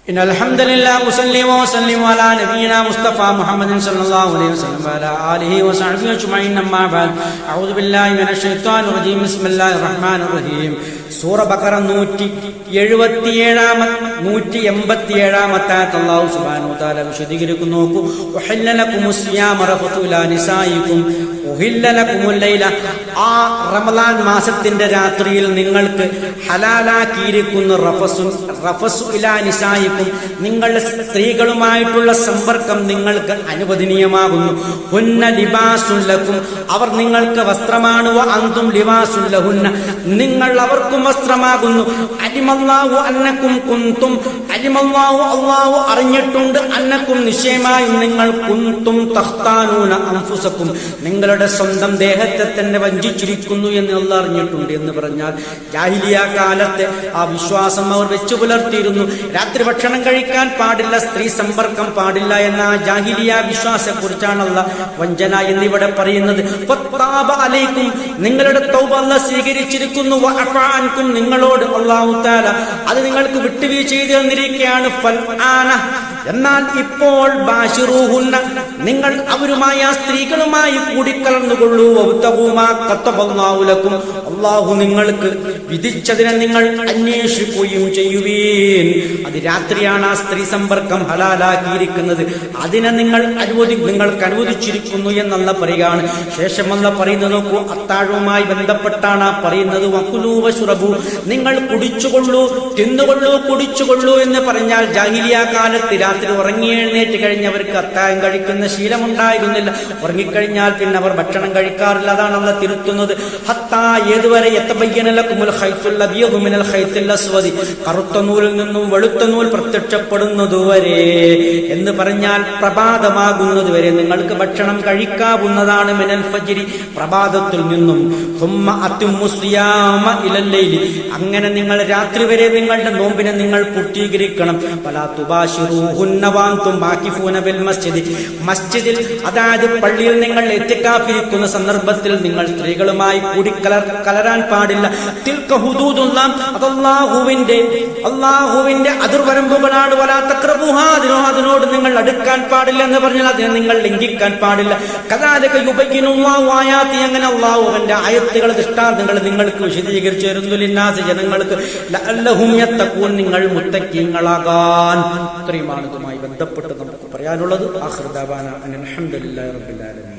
إن الحمد لله وصلي وسلم على نبينا مصطفى محمد صلى الله عليه وسلم وعلى آله وصحبه أجمعين أما بعد أعوذ بالله من الشيطان الرجيم بسم الله الرحمن الرحيم സൂറ ബഖറ 187-187 അല്ലാഹു സുബ്ഹാനഹു വ തആല വിശദീകരിക്കുന്നു. നോക്കൂ, ഉഹില്ല ലകുമുസ് സിയാമ റഫതു ഇലാ നിസായികും ഉഹില്ല ലകുമുൽ ലൈല. ആ റമളാൻ മാസത്തിന്റെ രാത്രിയിൽ നിങ്ങൾക്ക് ഹലാലാക്കിയിരിക്കുന്ന റഫസു ഇലാ നിസായികും, നിങ്ങളുടെ സ്ത്രീകളുമായിട്ടുള്ള സമ്പർക്കം നിങ്ങൾക്ക് അനുവദനീയമാകുന്നു. ഹുന്ന ലിബാസുൽ ലക്കും, അവർ നിങ്ങൾക്ക് വസ്ത്രമാണ്. വ അൻതും ലിബാസുൽ ലഹുന്ന, നിങ്ങൾ അവർക്കും വസ്ത്രമാകുന്നു. അലിമല്ലാഹു അന്നക്കും കുന്തും, അലിമല്ലാഹു അല്ലാഹു അറിഞ്ഞിട്ടുണ്ട്, അന്നക്കും നിശ്ചയമായും നിങ്ങൾ കുന്തും തഖ്താനൂന അൻഫുസക്കും, നിങ്ങളുടെ സ്വന്തം ദേഹത്തെ തന്നെ വഞ്ചിച്ചിരിക്കുന്നു എന്ന് അല്ലാഹു അറിഞ്ഞിട്ടുണ്ട്. എന്ന് പറഞ്ഞാൽ ജാഹിലിയ കാലത്തെ ആ വിശ്വാസം അവർ വെച്ചു പുലർത്തിയിരുന്നു. രാത്രി ഭക്ഷണം കഴിക്കാൻ പാടില്ല, സ്ത്രീ സമ്പർക്കം പാടില്ല എന്ന ജാഹിലിയ വിശ്വാസത്തെ കുറിച്ചാണ് അല്ലാഹു വഞ്ചന എന്നിവിടെ പറയുന്നത്. ഫത്താബ അലൈക്കും, നിങ്ങളുടെ തൗബ അല്ലാഹു സ്വീകരിച്ചിരിക്കുന്നു. വഅഫാ അൻകും, നിങ്ങളോട് അല്ലാഹു തആല അത് നിങ്ങൾക്ക് വിട്ടുവീഴ്ച ചെയ്തു തന്നിരിക്കുകയാണ്. ഫൽആന, എന്നാൽ ഇപ്പോൾ ബാശിറൂഹുന്ന, നിങ്ങൾ അവരുമായി ആ സ്ത്രീകളുമായി കൂടിക്കലർന്നുകൊള്ളൂ. വബ്തഗൂമാ കതബല്ലാഹു ലക്കും, അല്ലാഹു നിങ്ങൾക്ക് വിധിച്ചതിനെ നിങ്ങൾ അന്വേഷിക്കുകയും ചെയ്യുവീൻ. അത് രാത്രിയാണ് ആ സ്ത്രീ സമ്പർക്കം ഹലാലാക്കിയിരിക്കുന്നത്, അതിനെ നിങ്ങൾക്ക് അനുവദിച്ചിരിക്കുന്നു എന്നല്ല പറയുകയാണ്. ശേഷം അല്ല പറയുന്നത് നോക്കൂ, അത്താഴവുമായി ബന്ധപ്പെട്ടാണ് പറയുന്നത്. വകുലൂ വശ്റബൂ, നിങ്ങൾ കുടിച്ചുകൊള്ളൂ, തിന്നുകൊള്ളൂ, കുടിച്ചുകൊള്ളൂ എന്ന് പറഞ്ഞാൽ ജാഹിലിയ കാലത്ത് രാത്രി ഉറങ്ങി എഴുന്നേറ്റ് കഴിഞ്ഞവർക്ക് അത്താഴം കഴിക്കുന്ന ശീലമുണ്ടായിരുന്നില്ല. ഉറങ്ങിക്കഴിഞ്ഞാൽ പിന്നെ അവർ ഭക്ഷണം കഴിക്കാറില്ല. അതാണ് അല്ലാഹു തിരുത്തുന്നത്. ഹത്താ, ഏതുവരെ യതബയ്യന ലകുമുൽ ഖൈത്തുൽ അബീദു മിനൽ ഖൈത്തിൽ അസ്വദി, കറുത്ത നൂലിൽ നിന്നും വെളുത്ത നൂൽ പ്രത്യക്ഷപ്പെടുന്നതുവരെ എന്ന് പറഞ്ഞാൽ പ്രഭാതമാകുന്നതുവരെ നിങ്ങൾക്ക് ഭക്ഷണം കഴിക്കാവുന്നതാണ്. മിനൽ ഫജ്രി, പ്രഭാതത്തിൽ നിന്നും. സുമ്മ അത്തിമ്മു സിയാമ ഇലൽ ലൈലി, അങ്ങനെ നിങ്ങൾ രാത്രി വരെ നിങ്ങളുടെ നോമ്പിനെ നിങ്ങൾ പൂർത്തീകരിക്കണം. ഫലാ തുബാശിറൂഹുന്ന വഅൻതും ആകിഫൂന ബിൽ മസ്ജിദ്, മസ്ജിദിൽ അതായത് പള്ളിയിൽ നിങ്ങൾ ഇത്തികാഫിരിക്കുന്ന സന്ദർഭത്തിൽ നിങ്ങൾ സ്ത്രീകളുമായി കൂടിക്കലരാൻ പാടില്ല. തിൽക ഹുദൂദുല്ലാഹ്, അത് അല്ലാഹുവിന്റെ അതിർവരമ്പുകളാണ്. വലാ തഖ്റബൂഹാ, അതിനോട് നിങ്ങൾ അടുക്കാൻ പാടില്ല എന്ന് പറഞ്ഞാൽ അതിനെ നിങ്ങൾ ലംഘിക്കാൻ പാടില്ല. കദാലിക യുബയ്യിനുല്ലാഹു ആയാതി, അങ്ങനെ അല്ലാഹു അവന്റെ ആയത്തുകൾ ദൃഷ്ടാന്തങ്ങൾ നിങ്ങൾക്ക് വിശദീകരിച്ചു തരുന്നു. ലിന്നാസ്, ജനങ്ങൾക്ക്. ലഅല്ലഹും യത്തഖൂൻ, നിങ്ങൾ മുത്തഖീങ്ങളാകാൻ. ഇത്രയുമാണ് ഇതുമായി ബന്ധപ്പെട്ട് നമുക്ക് പറയാനുള്ളത്. ആഖിറു ദഅവാനാ അൽഹംദുലില്ലാഹി റബ്ബിൽ ആലമീൻ.